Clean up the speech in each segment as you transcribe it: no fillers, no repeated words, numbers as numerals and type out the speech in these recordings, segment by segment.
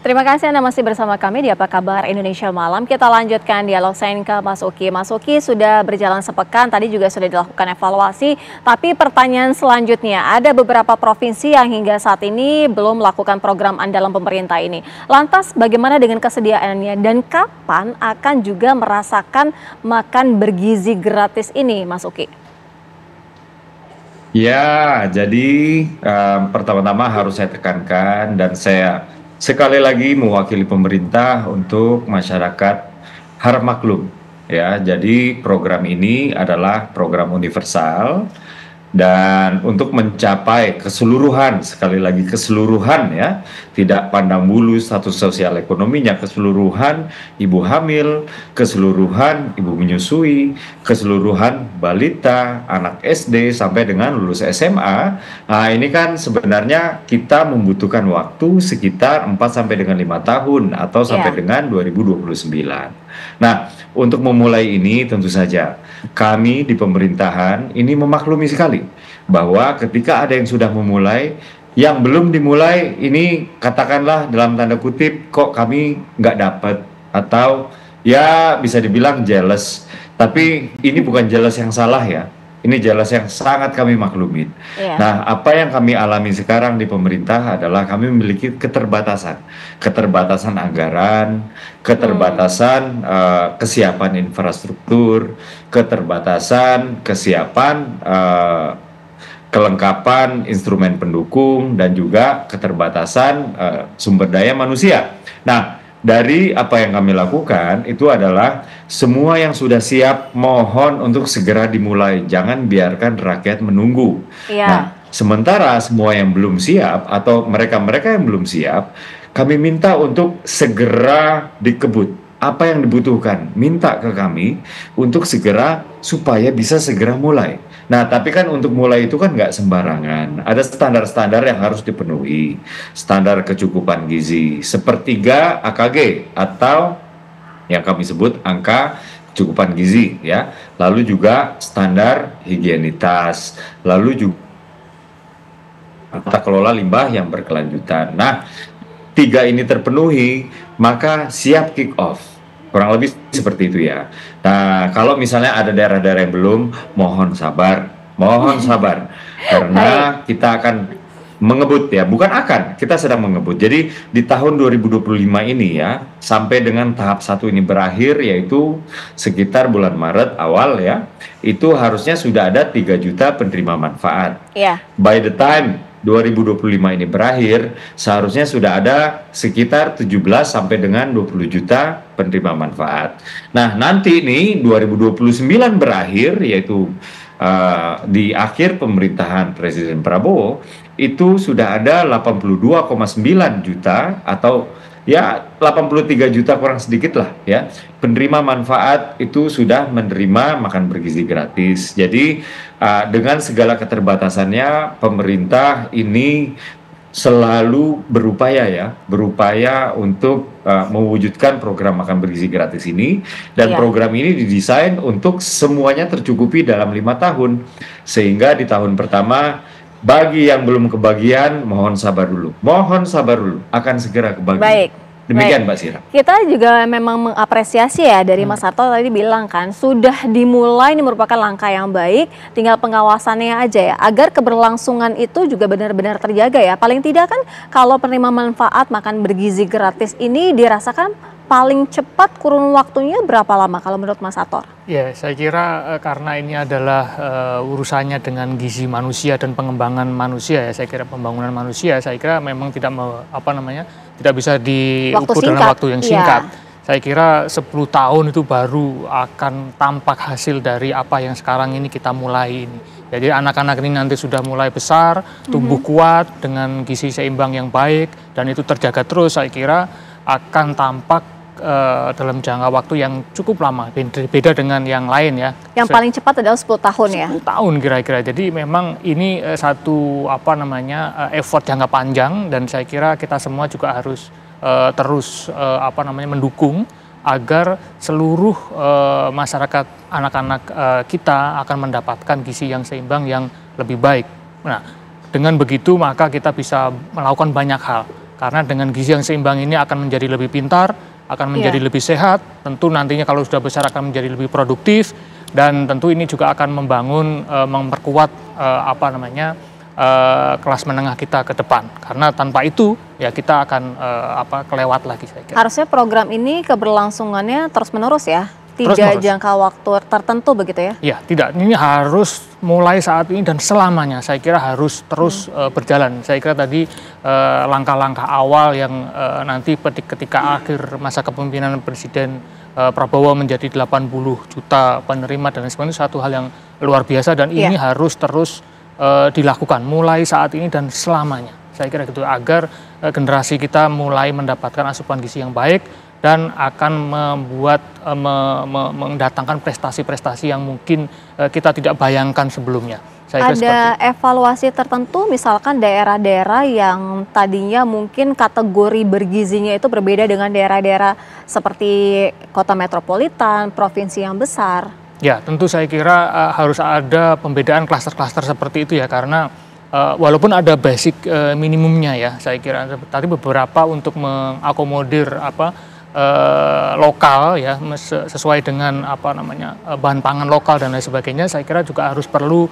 Terima kasih Anda masih bersama kami di Apa Kabar Indonesia Malam. Kita lanjutkan dialog saya ke Mas Uki. Mas Uki, sudah berjalan sepekan, tadi juga sudah dilakukan evaluasi. Tapi pertanyaan selanjutnya, ada beberapa provinsi yang hingga saat ini belum melakukan program andalan pemerintah ini. Lantas bagaimana dengan kesediaannya dan kapan akan juga merasakan makan bergizi gratis ini, Mas Uki? Ya, jadi pertama-tama harus saya tekankan dan saya sekali lagi mewakili pemerintah untuk masyarakat harap maklum. Ya, jadi program ini adalah program universal dan untuk mencapai keseluruhan, sekali lagi keseluruhan ya, tidak pandang bulu status sosial ekonominya, keseluruhan ibu hamil, keseluruhan ibu menyusui, keseluruhan balita, anak SD sampai dengan lulus SMA. Nah, ini kan sebenarnya kita membutuhkan waktu sekitar 4 sampai dengan 5 tahun atau sampai dengan 2029. Nah, untuk memulai ini tentu saja kami di pemerintahan ini memaklumi sekali bahwa ketika ada yang sudah memulai, yang belum dimulai ini katakanlah dalam tanda kutip kok kami nggak dapat atau ya bisa dibilang jealous. Tapi ini bukan jealous yang salah ya. Ini jelas yang sangat kami maklumin. Nah, apa yang kami alami sekarang di pemerintah adalah kami memiliki keterbatasan anggaran, keterbatasan kesiapan infrastruktur, keterbatasan kesiapan kelengkapan instrumen pendukung dan juga keterbatasan sumber daya manusia. Nah, dari apa yang kami lakukan itu adalah semua yang sudah siap mohon untuk segera dimulai, jangan biarkan rakyat menunggu. Nah, sementara semua yang belum siap atau mereka-mereka yang belum siap, kami minta untuk segera dikebut. Apa yang dibutuhkan, minta ke kami untuk segera supaya bisa segera mulai. Nah, tapi kan untuk mulai itu kan nggak sembarangan. Ada standar-standar yang harus dipenuhi. Standar kecukupan gizi, sepertiga AKG atau yang kami sebut angka kecukupan gizi ya. Lalu juga standar higienitas, lalu juga tata kelola limbah yang berkelanjutan. Nah, 3 ini terpenuhi, maka siap kick off. Kurang lebih seperti itu ya. Nah, kalau misalnya ada daerah-daerah yang belum, mohon sabar, karena kita akan mengebut ya, bukan akan, kita sedang mengebut. Jadi di tahun 2025 ini ya, sampai dengan tahap 1 ini berakhir, yaitu sekitar bulan Maret awal ya, itu harusnya sudah ada 3 juta penerima manfaat. By the time 2025 ini berakhir, seharusnya sudah ada sekitar 17 sampai dengan 20 juta penerima manfaat. Nah, nanti ini 2029 berakhir, yaitu di akhir pemerintahan Presiden Prabowo, itu sudah ada 82,9 juta atau ya 83 juta kurang sedikit lah ya, penerima manfaat itu sudah menerima makan bergizi gratis. Jadi dengan segala keterbatasannya, pemerintah ini selalu berupaya untuk mewujudkan program makan bergizi gratis ini, dan program ini didesain untuk semuanya tercukupi dalam 5 tahun, sehingga di tahun pertama bagi yang belum kebagian mohon sabar dulu, akan segera kebagian. Demikian Mbak Sira. Kita juga memang mengapresiasi ya dari Mas Harto tadi bilang kan sudah dimulai, ini merupakan langkah yang baik, tinggal pengawasannya aja ya, agar keberlangsungan itu juga benar-benar terjaga ya. Paling tidak kan kalau penerima manfaat makan bergizi gratis ini dirasakan paling cepat kurun waktunya berapa lama kalau menurut Mas Harto? Ya, saya kira karena ini adalah urusannya dengan gizi manusia dan pengembangan manusia ya, saya kira pembangunan manusia, saya kira memang tidak tidak bisa diukur dalam waktu yang singkat. Saya kira 10 tahun itu baru akan tampak hasil dari apa yang sekarang ini kita mulai ini. Jadi anak-anak ini nanti sudah mulai besar, tumbuh kuat dengan gizi seimbang yang baik, dan itu terjaga terus, saya kira akan tampak dalam jangka waktu yang cukup lama, beda dengan yang lain ya. Yang paling cepat adalah 10 tahun ya? 10 tahun kira-kira, jadi memang ini satu effort jangka panjang, dan saya kira kita semua juga harus terus mendukung agar seluruh masyarakat, anak-anak kita akan mendapatkan gizi yang seimbang yang lebih baik. Nah, dengan begitu maka kita bisa melakukan banyak hal. Karena dengan gizi yang seimbang ini akan menjadi lebih pintar, akan menjadi lebih sehat, tentu nantinya kalau sudah besar akan menjadi lebih produktif, dan tentu ini juga akan membangun, memperkuat kelas menengah kita ke depan. Karena tanpa itu ya kita akan kelewat lagi, saya kira. Harusnya program ini keberlangsungannya terus-menerus ya? Tidak jangka waktu tertentu begitu ya? Ya, tidak. Ini harus mulai saat ini dan selamanya. Saya kira harus terus berjalan. Saya kira tadi langkah-langkah awal yang nanti ketika akhir masa kepemimpinan Presiden Prabowo menjadi 80 juta penerima dan sebagainya, satu hal yang luar biasa dan ini harus terus dilakukan mulai saat ini dan selamanya. Saya kira gitu, agar generasi kita mulai mendapatkan asupan gizi yang baik dan akan mendatangkan prestasi-prestasi yang mungkin kita tidak bayangkan sebelumnya. Saya ada evaluasi tertentu, misalkan daerah-daerah yang tadinya mungkin kategori bergizinya itu berbeda dengan daerah-daerah seperti kota metropolitan, provinsi yang besar. Ya, tentu saya kira harus ada pembedaan klaster-klaster seperti itu ya, karena walaupun ada basic minimumnya ya, saya kira tadi beberapa untuk mengakomodir lokal ya, sesuai dengan bahan pangan lokal dan lain sebagainya, saya kira juga harus perlu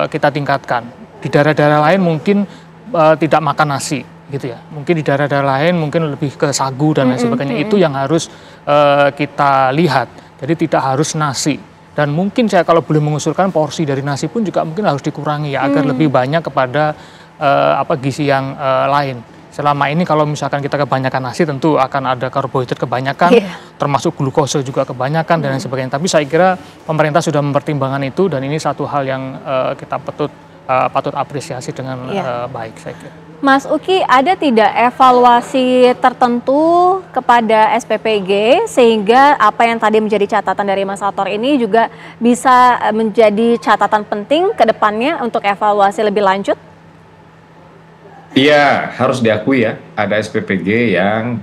kita tingkatkan. Di daerah-daerah lain mungkin tidak makan nasi gitu ya, mungkin di daerah-daerah lain mungkin lebih ke sagu dan lain sebagainya. Itu yang harus kita lihat, jadi tidak harus nasi. Dan mungkin saya kalau boleh mengusulkan porsi dari nasi pun juga mungkin harus dikurangi ya, agar lebih banyak kepada gizi yang lain. Selama ini kalau misalkan kita kebanyakan nasi tentu akan ada karbohidrat kebanyakan, termasuk glukose juga kebanyakan dan lain sebagainya. Tapi saya kira pemerintah sudah mempertimbangkan itu dan ini satu hal yang kita patut apresiasi dengan baik, saya kira. Mas Uki, ada tidak evaluasi tertentu kepada SPPG sehingga apa yang tadi menjadi catatan dari Mas Ator ini juga bisa menjadi catatan penting ke depannya untuk evaluasi lebih lanjut? Iya, harus diakui ya, ada SPPG yang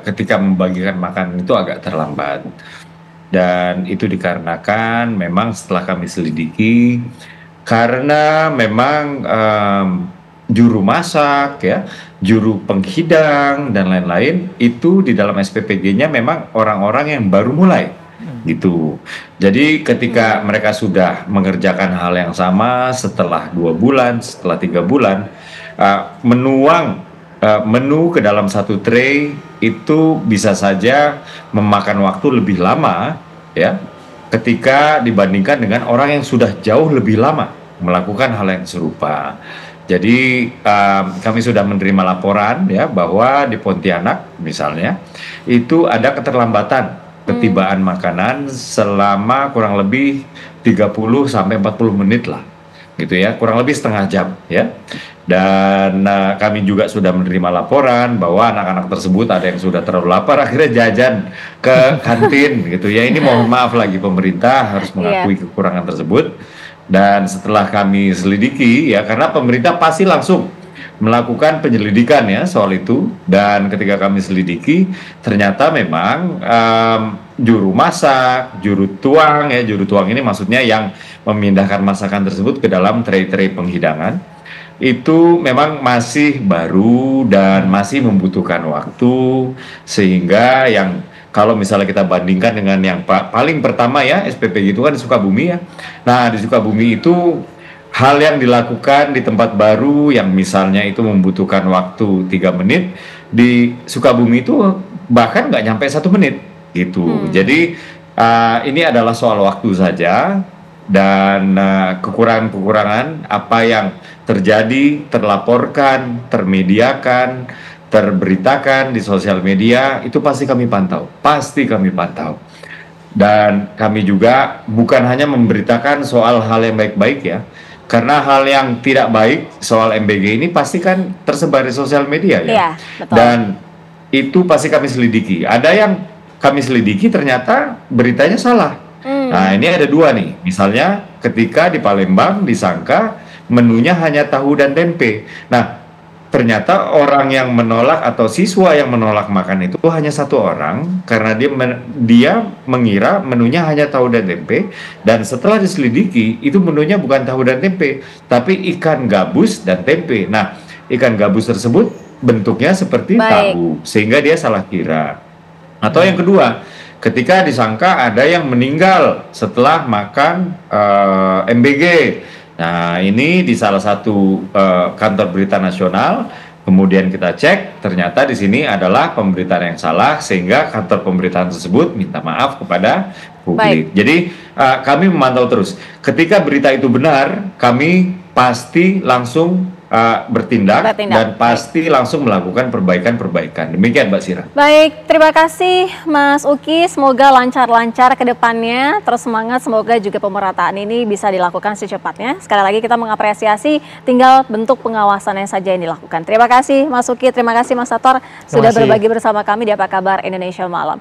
ketika membagikan makanan itu agak terlambat. Dan itu dikarenakan memang setelah kami selidiki, karena memang juru masak, ya, juru penghidang, dan lain-lain, itu di dalam SPPG-nya memang orang-orang yang baru mulai. Gitu. Jadi ketika mereka sudah mengerjakan hal yang sama setelah 2 bulan, setelah 3 bulan, menuang menu ke dalam satu tray itu bisa saja memakan waktu lebih lama ya, ketika dibandingkan dengan orang yang sudah jauh lebih lama melakukan hal yang serupa. Jadi kami sudah menerima laporan ya bahwa di Pontianak misalnya itu ada keterlambatan ketibaan makanan selama kurang lebih 30 sampai 40 menit lah. Gitu ya, kurang lebih setengah jam ya. Dan kami juga sudah menerima laporan bahwa anak-anak tersebut ada yang sudah terlalu lapar akhirnya jajan ke kantin gitu ya. Ini mohon maaf lagi, pemerintah harus mengakui kekurangan tersebut. Dan setelah kami selidiki ya, karena pemerintah pasti langsung melakukan penyelidikan ya soal itu, dan ketika kami selidiki ternyata memang juru masak, juru tuang ya, juru tuang ini maksudnya yang memindahkan masakan tersebut ke dalam tray-tray penghidangan, itu memang masih baru dan masih membutuhkan waktu, sehingga yang kalau misalnya kita bandingkan dengan yang paling pertama ya, SPPG itu kan di Sukabumi ya. Nah di Sukabumi itu hal yang dilakukan di tempat baru yang misalnya itu membutuhkan waktu 3 menit, di Sukabumi itu bahkan nggak nyampe 1 menit gitu. Jadi ini adalah soal waktu saja, dan kekurangan-kekurangan apa yang terjadi, terlaporkan, termediakan, terberitakan di sosial media itu pasti kami pantau, dan kami juga bukan hanya memberitakan soal hal yang baik-baik ya, karena hal yang tidak baik soal MBG ini pasti kan tersebar di sosial media ya. Iya, betul. Dan itu pasti kami selidiki. Ada yang kami selidiki ternyata beritanya salah. Nah ini ada 2 nih, misalnya ketika di Palembang disangka menunya hanya tahu dan tempe. Nah ternyata orang yang menolak atau siswa yang menolak makan itu hanya 1 orang, karena dia mengira menunya hanya tahu dan tempe, dan setelah diselidiki itu menunya bukan tahu dan tempe tapi ikan gabus dan tempe. Nah ikan gabus tersebut bentuknya seperti tahu, sehingga dia salah kira. Atau yang kedua, ketika disangka ada yang meninggal setelah makan MBG. Nah, ini di salah satu kantor berita nasional, kemudian kita cek, ternyata di sini adalah pemberitaan yang salah, sehingga kantor pemberitaan tersebut minta maaf kepada publik. Jadi kami memantau terus. Ketika berita itu benar, kami pasti langsung bertindak dan pasti langsung melakukan perbaikan-perbaikan. Demikian Mbak Sira. Baik, terima kasih Mas Uki. Semoga lancar-lancar ke depannya. Terus semangat, semoga juga pemerataan ini bisa dilakukan secepatnya. Sekali lagi kita mengapresiasi, tinggal bentuk pengawasan yang saja yang dilakukan. Terima kasih Mas Uki, terima kasih Mas Sator sudah berbagi bersama kami di Apa Kabar Indonesia Malam.